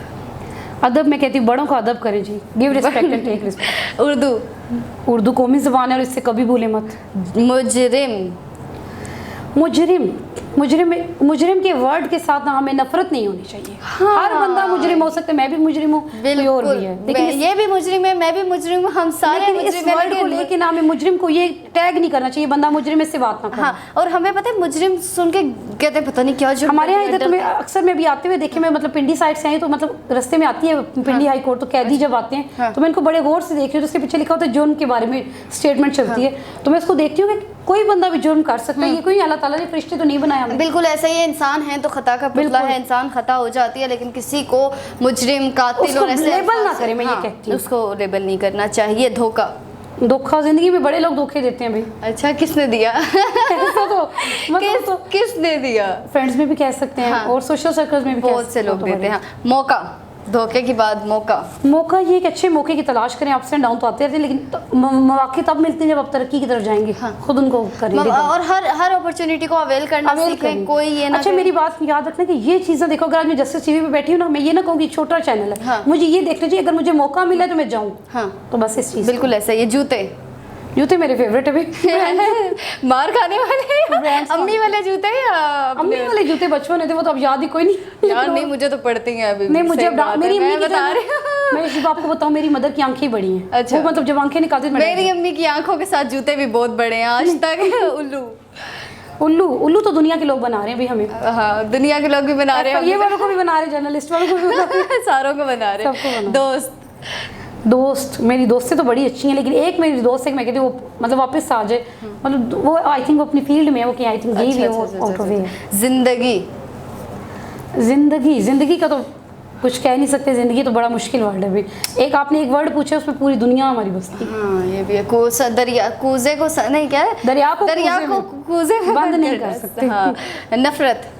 [SPEAKER 2] अदब मैं कहती हूँ बड़ों का अदब करें जी, give respect and take respect.
[SPEAKER 1] Urdu?
[SPEAKER 2] Urdu कौमी ज़बान है और इससे कभी भूले मत।
[SPEAKER 1] मुजरिम?
[SPEAKER 2] मुजरिम के वर्ड के साथ ना हमें नफरत नहीं होनी चाहिए।
[SPEAKER 1] हाँ।
[SPEAKER 2] हर बंदा मुजरिम हो सकता है, मैं भी मुजरिम हूँ, कोई और भी है, लेकिन
[SPEAKER 1] ये भी मुजरिम है, मैं भी मुजरिम हूँ, हम सारे
[SPEAKER 2] लेकिन इस
[SPEAKER 1] मुजरिम हैं,
[SPEAKER 2] वर्ड को लेके ना हमें मुजरिम को ये टैग नहीं करना चाहिए, बंदा मुजरिम इससे बात ना करे।
[SPEAKER 1] हाँ, और हमें पता है मुजरिम सुन के कहते हैं पता नहीं क्या जुर्म
[SPEAKER 2] हमारे
[SPEAKER 1] कर
[SPEAKER 2] यहाँ
[SPEAKER 1] दिया,
[SPEAKER 2] इधर तो मैं अक्सर मैं भी आते हुए देखे, मैं मतलब पिंडी साइड से आई तो मतलब रास्ते में आती है पिंडी हाई कोर्ट, तो कैदी जब आते हैं
[SPEAKER 1] हाँ।
[SPEAKER 2] तो मैं इनको बड़े गौर से देख रही हूँ, तो उसके पीछे लिखा होता है जुर्म के बारे में स्टेटमेंट चलती है, तो मैं उसको देखती हूँ कि कोई बंदा भी जुर्म कर सकता है, ये कोई अल्लाह ताला ने फरिश्ते तो नहीं बनाया हमें।
[SPEAKER 1] बिल्कुल ऐसा ही है, इंसान है तो खता का पुतला है, इंसान खता हो जाती है, लेकिन किसी को मुजरिम, कातिल
[SPEAKER 2] उसको
[SPEAKER 1] और ऐसे
[SPEAKER 2] लेबल ना
[SPEAKER 1] अल्फाज से-
[SPEAKER 2] करे, मैं ये
[SPEAKER 1] हाँ,
[SPEAKER 2] कहती हूँ।
[SPEAKER 1] उसको लेबल नहीं करना चाहिए। धोखा?
[SPEAKER 2] धोखा जिंदगी में बड़े लोग धोखे देते हैं भाई।
[SPEAKER 1] अच्छा, किसने दिया?
[SPEAKER 2] ऐसा तो मतलब तो
[SPEAKER 1] किसने दिया?
[SPEAKER 2] फ्रेंड्स में भी कह सकते हैं,
[SPEAKER 1] हाँ।
[SPEAKER 2] और सोशल सर्कल्स में भी
[SPEAKER 1] बहुत से लोग देते हैं। हाँ, मौका? धोखे के बाद मौका?
[SPEAKER 2] मौका ये कि अच्छे मौके की तलाश करें, अप्स एंड डाउन तो आते रहते हैं, लेकिन मौके तब मिलते हैं जब आप तरक्की की तरफ जाएंगे।
[SPEAKER 1] हाँ।
[SPEAKER 2] खुद उनको करेंगे
[SPEAKER 1] और हर अपॉर्चुनिटी को अवेल करना सीखें, कोई ये ना
[SPEAKER 2] अच्छा
[SPEAKER 1] कहे-
[SPEAKER 2] मेरी बात याद रखना कि ये चीज़ें देखो, अगर आज मैं जस्टिस टीवी पे बैठी हूँ ना, मैं ये ना कहूँगी छोटा चैनल है,
[SPEAKER 1] हाँ।
[SPEAKER 2] मुझे ये देखना चाहिए, अगर मुझे मौका मिला है तो मैं जाऊँ।
[SPEAKER 1] हाँ,
[SPEAKER 2] तो बस इस चीज़
[SPEAKER 1] बिल्कुल ऐसा ही है। जूते?
[SPEAKER 2] जूते मेरे फेवरेट है भाई।
[SPEAKER 1] मार खाने वाले
[SPEAKER 2] Brands
[SPEAKER 1] अम्मी वाले जूते या
[SPEAKER 2] अम्मी वाले जूते बचपन में थे, वो तो अब याद ही कोई नहीं।
[SPEAKER 1] यार नहीं, मुझे तो पड़ती हैं अभी भी,
[SPEAKER 2] नहीं मुझे
[SPEAKER 1] सही
[SPEAKER 2] अब
[SPEAKER 1] बात है,
[SPEAKER 2] मेरी अम्मी
[SPEAKER 1] मैं
[SPEAKER 2] की
[SPEAKER 1] बता रही
[SPEAKER 2] तरह मैं इस आपको बताऊं, मेरी मदर की आंखें बड़ी हैं।
[SPEAKER 1] अच्छा।
[SPEAKER 2] वो मतलब जब आंखें निकालती तो
[SPEAKER 1] मेरी अम्मी की आंखों के साथ जूते भी बहुत बड़े हैं आज तक। उल्लू?
[SPEAKER 2] उल्लू तो दुनिया के लोग बना रहे हैं भाई हमें।
[SPEAKER 1] हाँ, दुनिया के लोग भी बना रहे हैं,
[SPEAKER 2] ये वालों को भी बना रहे, जर्नलिस्ट वालों को भी बना रहे।
[SPEAKER 1] सारों को बना रहे
[SPEAKER 2] सबको
[SPEAKER 1] हैं।
[SPEAKER 2] बना। दोस्त मेरी दोस्तें तो बड़ी अच्छी हैं, लेकिन एक मेरी दोस्त है कि मैं कहती हूँ वो मतलब वापस आ जाए, मतलब वो आई थिंक वो अपनी फील्ड में है, वो कि आई थिंक यही भी है, वो आउट ऑफ वे है। जिंदगी का तो कुछ कह नहीं सकते, जिंदगी तो बड़ा मुश्किल वर्ड है भाई। एक आपने एक वर्ड पूछा, उसमें पूरी दुनिया हमारी बसती है।
[SPEAKER 1] हाँ, ये भी है। दरिया कूजे को नहीं, क्या है,
[SPEAKER 2] दरिया को
[SPEAKER 1] कूजे में
[SPEAKER 2] बंद नहीं कर सकते।
[SPEAKER 1] हाँ। नफरत?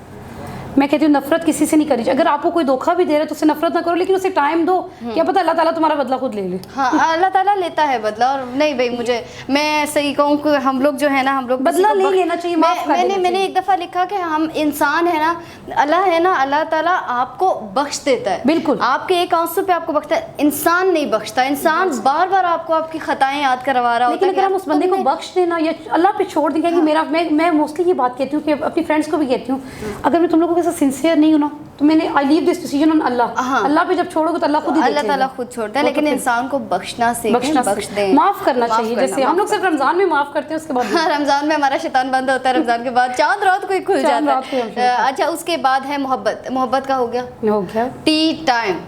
[SPEAKER 2] मैं कहती हूँ नफरत किसी से नहीं करनी चाहिए। अगर आपको कोई धोखा भी दे रहा है तो उससे नफरत ना करो, लेकिन उसे टाइम दो, क्या पता अल्लाह ताला तुम्हारा बदला खुद ले ले।
[SPEAKER 1] हाँ, अल्लाह ताला लेता है बदला। और नहीं भाई, मुझे मैं सही कहूँ कि हम लोग जो है ना, हम लोग
[SPEAKER 2] बदला नहीं लेना चाहिए, माफ कर देना
[SPEAKER 1] मैंने एक दफ़ा लिखा कि हम इंसान है ना, अल्लाह ताला आपको बख्श देता है,
[SPEAKER 2] बिल्कुल।
[SPEAKER 1] आपके एक आंसू पे आपको बख्शता है, इंसान नहीं बख्शता। इंसान बार बार आपको आपकी खताएं याद करवा रहा होता है।
[SPEAKER 2] लेकिन अगर हम उस बंदे को बख्श देना या अल्लाह पे छोड़ देंगे कि मेरा मैं मोस्टली ये बात कहती हूँ कि अपनी फ्रेंड्स को भी कहती हूँ, अगर मैं तुम लोगों के साथ सिंसियर नहीं हूँ ना, तो मैंने I leave this decision on Allah.
[SPEAKER 1] हाँ।
[SPEAKER 2] अल्लाह पे जब छोड़ोगे तो अल्लाह खुद ही
[SPEAKER 1] अल्लाह
[SPEAKER 2] देखेगा।
[SPEAKER 1] ताला खुद छोड़ता है, लेकिन इंसान को बख्शना सीखें, बख्श दें,
[SPEAKER 2] माफ करना चाहिए। जैसे हम लोग सिर्फ रमजान में माफ करते हैं, उसके बाद
[SPEAKER 1] हाँ, रमजान में हमारा शैतान बंद होता है, रमजान के बाद चांद रात को ही खुल
[SPEAKER 2] चांद
[SPEAKER 1] जाता
[SPEAKER 2] रात को ही
[SPEAKER 1] है। अच्छा, उसके बाद है मोहब्बत का हो गया।
[SPEAKER 2] हो गया
[SPEAKER 1] टी टाइम?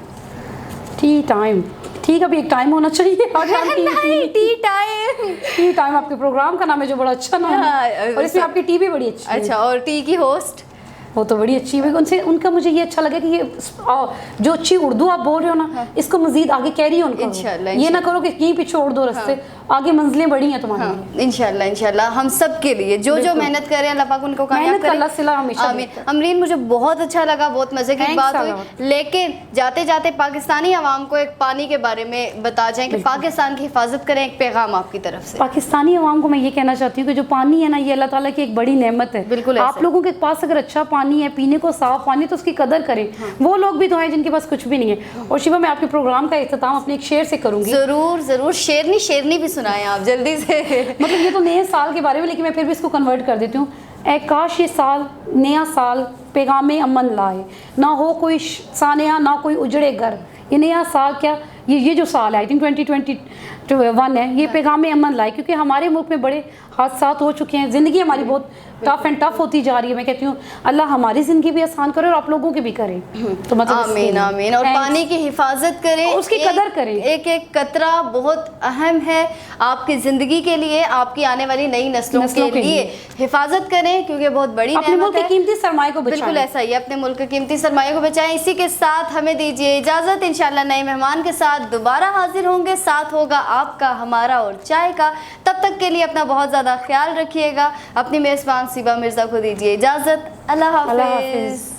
[SPEAKER 2] ठीक है, अभी एक टाइम होना चाहिए।
[SPEAKER 1] नहीं, टी टाइम।
[SPEAKER 2] टी टाइम आपके प्रोग्राम का नाम है, जो बड़ा अच्छा नाम
[SPEAKER 1] हाँ,
[SPEAKER 2] है, और इसमें आपकी टी भी बड़ी अच्छी है।
[SPEAKER 1] अच्छा, और टी की होस्ट
[SPEAKER 2] वो तो बड़ी अच्छी है। उनसे उनका मुझे ये अच्छा लगा कि ये जो अच्छी उर्दू आप बोल रहे हो ना, इसको मजीद आगे कैरी ऑन करो।
[SPEAKER 1] इंशाल्लाह,
[SPEAKER 2] ये ना करो कि यहीं पे छोड़ दो रास्ते, आगे मंजिलें बड़ी हैं तुम्हारे लिए।
[SPEAKER 1] इंशाल्लाह इंशाल्लाह हम सब के लिए जो मेहनत करें, अल्लाह पाक उनको कामयाब
[SPEAKER 2] मेहनत का
[SPEAKER 1] करे।
[SPEAKER 2] अल्लाह सिला हमेशा
[SPEAKER 1] आमीन।
[SPEAKER 2] देता है।
[SPEAKER 1] अमरीन, मुझे बहुत अच्छा लगा, बहुत मजे की
[SPEAKER 2] Thanks
[SPEAKER 1] बात
[SPEAKER 2] a
[SPEAKER 1] हुई,
[SPEAKER 2] lot।
[SPEAKER 1] लेकिन जाते जाते पाकिस्तानी आवाम को एक पानी के बारे में बता जाएं कि पाकिस्तान की हिफाजत करें, एक पैगाम आपकी तरफ से।
[SPEAKER 2] पाकिस्तानी अवाम को मैं ये कहना चाहती हूँ कि जो पानी है ना, ये अल्लाह ताला की एक बड़ी नेमत है।
[SPEAKER 1] बिल्कुल
[SPEAKER 2] आप लोगों के पास अगर अच्छा पानी है, पीने को साफ पानी, तो उसकी कदर करें। वो लोग भी तो हैं जिनके पास कुछ भी नहीं है। और शिवा, मैं आपके प्रोग्राम का इख्तिताम अपने एक शेर से करूंगी।
[SPEAKER 1] जरूर जरूर, शेरनी भी सुनाएं आप जल्दी से।
[SPEAKER 2] मतलब ये तो नए साल के बारे में, लेकिन मैं फिर भी इसको कन्वर्ट कर देती हूँ। ए काश ये साल, नया साल पैगाम अमन लाए, ना हो कोई सानिया, ना कोई उजड़े घर। ये नया साल क्या, ये जो साल है, आई थिंक 2021 है, ये पैगाम अमन लाए, क्योंकि हमारे मुल्क में बड़े हादसात हो चुके हैं। ज़िंदगी हमारी बहुत टफ एंड टफ होती जा रही है। मैं कहती हूँ अल्लाह हमारी ज़िंदगी भी आसान करे और आप लोगों की भी करे। तो मतलब
[SPEAKER 1] आमीन आमीन। और पानी की हिफाजत करें,
[SPEAKER 2] उसकी कदर करें।
[SPEAKER 1] एक एक कतरा बहुत अहम है आपकी ज़िंदगी के लिए, आपकी आने वाली नई नस्लों के लिए। हिफाजत करें क्योंकि बहुत बड़ी
[SPEAKER 2] अपने मुल्क के कीमती सरमाए को बचाएं।
[SPEAKER 1] बिल्कुल ऐसा ही, अपने मुल्क के कीमती सरमाए को बचाएं। इसी के साथ हमें दीजिए इजाज़त, इंशाल्लाह नए मेहमान के साथ दोबारा हाजिर होंगे। साथ होगा आपका, हमारा और चाय का। तब तक के लिए अपना बहुत ज़्यादा ख्याल रखिएगा। अपनी मेज़बान सिबा मिर्ज़ा को दीजिए इजाज़त। अल्लाह हाफ़िज़।